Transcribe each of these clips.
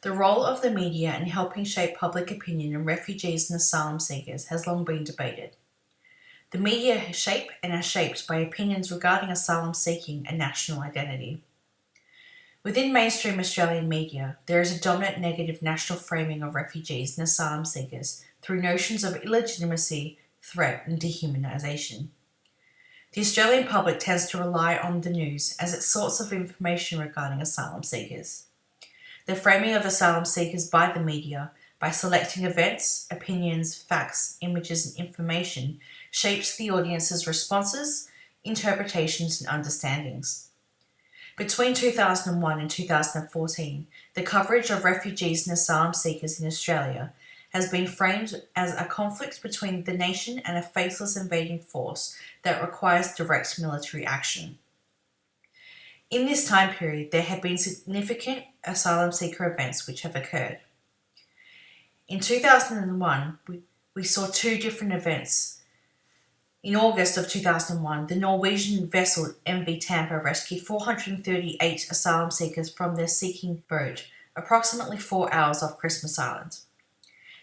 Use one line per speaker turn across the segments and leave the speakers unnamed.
The role of the media in helping shape public opinion on refugees and asylum seekers has long been debated. The media shape and are shaped by opinions regarding asylum seeking and national identity. Within mainstream Australian media, there is a dominant negative national framing of refugees and asylum seekers through notions of illegitimacy, threat, and dehumanisation. The Australian public tends to rely on the news as its source of information regarding asylum seekers. The framing of asylum seekers by the media, by selecting events, opinions, facts, images, and information, shapes the audience's responses, interpretations, and understandings. Between 2001 and 2014, the coverage of refugees and asylum seekers in Australia has been framed as a conflict between the nation and a faceless invading force that requires direct military action. In this time period, there have been significant asylum seeker events which have occurred. In 2001, we saw two different events. In August of 2001, the Norwegian vessel MV Tampa rescued 438 asylum seekers from their seeking boat, approximately 4 hours off Christmas Island.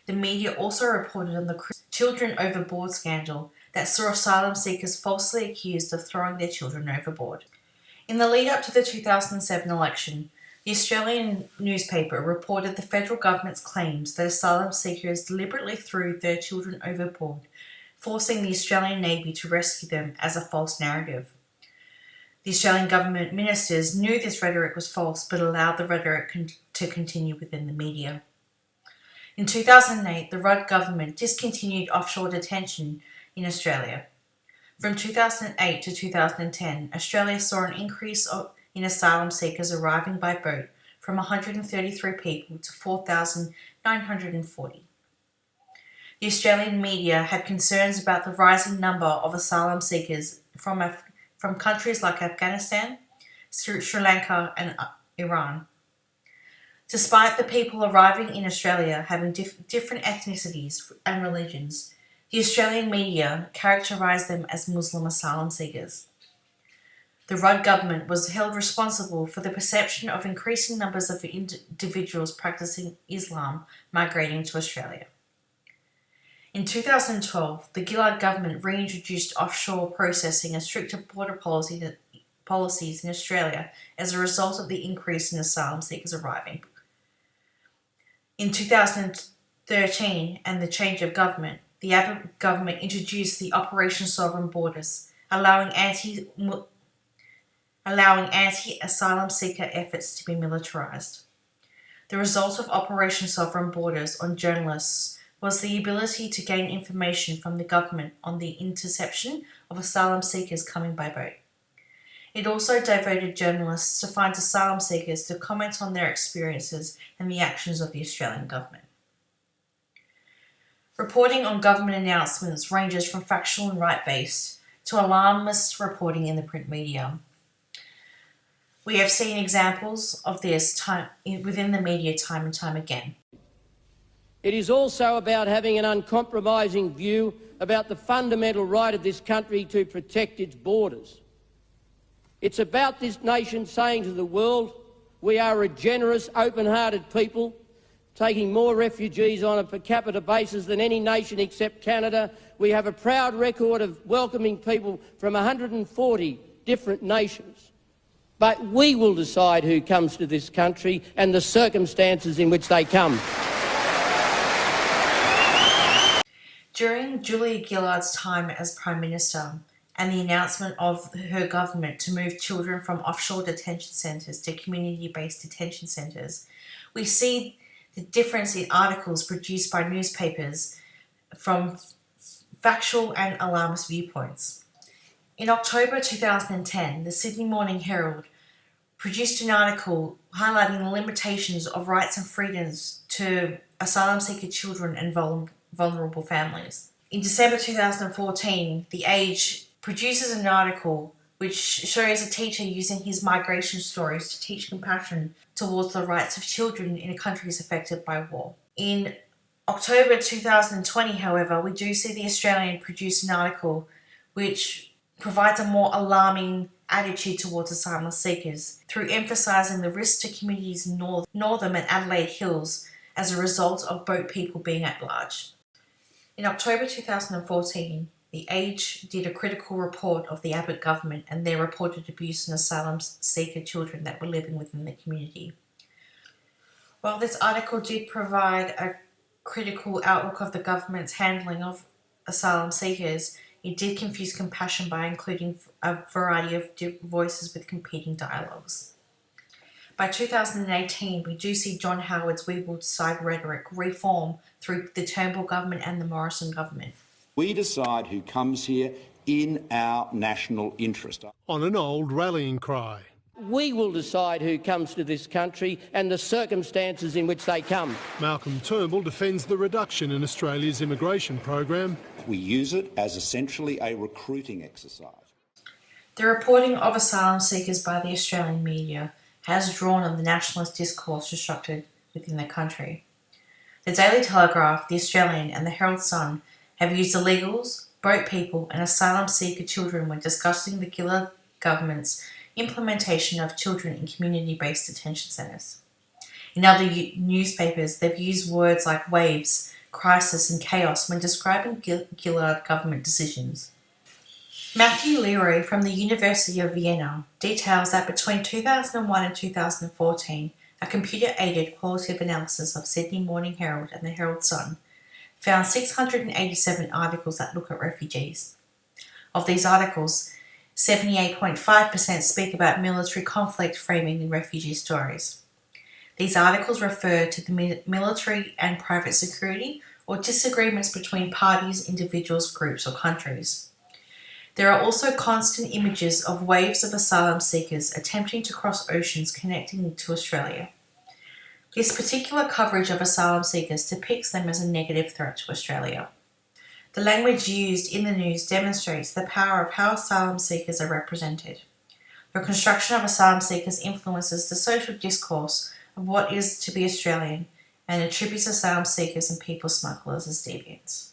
The media also reported on the children overboard scandal that saw asylum seekers falsely accused of throwing their children overboard. In the lead up to the 2007 election, the Australian newspaper reported the federal government's claims that asylum seekers deliberately threw their children overboard, forcing the Australian Navy to rescue them as a false narrative. The Australian government ministers knew this rhetoric was false but allowed the rhetoric to continue within the media. In 2008, the Rudd government discontinued offshore detention in Australia. From 2008 to 2010, Australia saw an increase in asylum seekers arriving by boat from 133 people to 4,940. The Australian media had concerns about the rising number of asylum seekers from countries like Afghanistan, Sri Lanka, and Iran. Despite the people arriving in Australia having different ethnicities and religions, the Australian media characterised them as Muslim asylum seekers. The Rudd government was held responsible for the perception of increasing numbers of individuals practicing Islam migrating to Australia. In 2012, the Gillard government reintroduced offshore processing and stricter border policies in Australia as a result of the increase in asylum seekers arriving. In 2013 and the change of government, the Abbott government introduced the Operation Sovereign Borders, allowing anti-asylum seeker efforts to be militarised. The result of Operation Sovereign Borders on journalists was the ability to gain information from the government on the interception of asylum seekers coming by boat. It also diverted journalists to find asylum seekers to comment on their experiences and the actions of the Australian government. Reporting on government announcements ranges from factual and right-based to alarmist reporting in the print media. We have seen examples of this within the media time and time again.
It is also about having an uncompromising view about the fundamental right of this country to protect its borders. It's about this nation saying to the world, we are a generous, open-hearted people, taking more refugees on a per capita basis than any nation except Canada. We have a proud record of welcoming people from 140 different nations. But we will decide who comes to this country and the circumstances in which they come.
During Julia Gillard's time as Prime Minister and the announcement of her government to move children from offshore detention centres to community-based detention centres, we see the difference in articles produced by newspapers from factual and alarmist viewpoints. In October 2010, the Sydney Morning Herald produced an article highlighting the limitations of rights and freedoms to asylum seeker children and vulnerable families. In December 2014, The Age produces an article which shows a teacher using his migration stories to teach compassion towards the rights of children in countries affected by war. In October 2020, however, we do see The Australian produce an article which provides a more alarming attitude towards asylum seekers through emphasising the risks to communities in Northern and Adelaide Hills as a result of boat people being at large. In October 2014, The Age did a critical report of the Abbott government and their reported abuse and asylum seeker children that were living within the community. While this article did provide a critical outlook of the government's handling of asylum seekers, it did confuse compassion by including a variety of voices with competing dialogues. By 2018, we do see John Howard's "We will decide" rhetoric reform through the Turnbull government and the Morrison government.
We decide who comes here in our national interest.
On an old rallying cry.
We will decide who comes to this country and the circumstances in which they come.
Malcolm Turnbull defends the reduction in Australia's immigration program.
We use it as essentially a recruiting exercise.
The reporting of asylum seekers by the Australian media has drawn on the nationalist discourse constructed within the country. The Daily Telegraph, the Australian and the Herald Sun have used illegals, boat people and asylum seeker children when discussing the Gillard government's implementation of children in community-based detention centres. In other newspapers, they've used words like waves, crisis and chaos when describing Gillard government decisions. Matthew Leroy from the University of Vienna details that between 2001 and 2014, a computer-aided qualitative analysis of Sydney Morning Herald and the Herald Sun found 687 articles that look at refugees. Of these articles, 78.5% speak about military conflict framing in refugee stories. These articles refer to the military and private security or disagreements between parties, individuals, groups, or countries. There are also constant images of waves of asylum seekers attempting to cross oceans connecting to Australia. This particular coverage of asylum seekers depicts them as a negative threat to Australia. The language used in the news demonstrates the power of how asylum seekers are represented. The construction of asylum seekers influences the social discourse of what is to be Australian and attributes asylum seekers and people smugglers as deviants.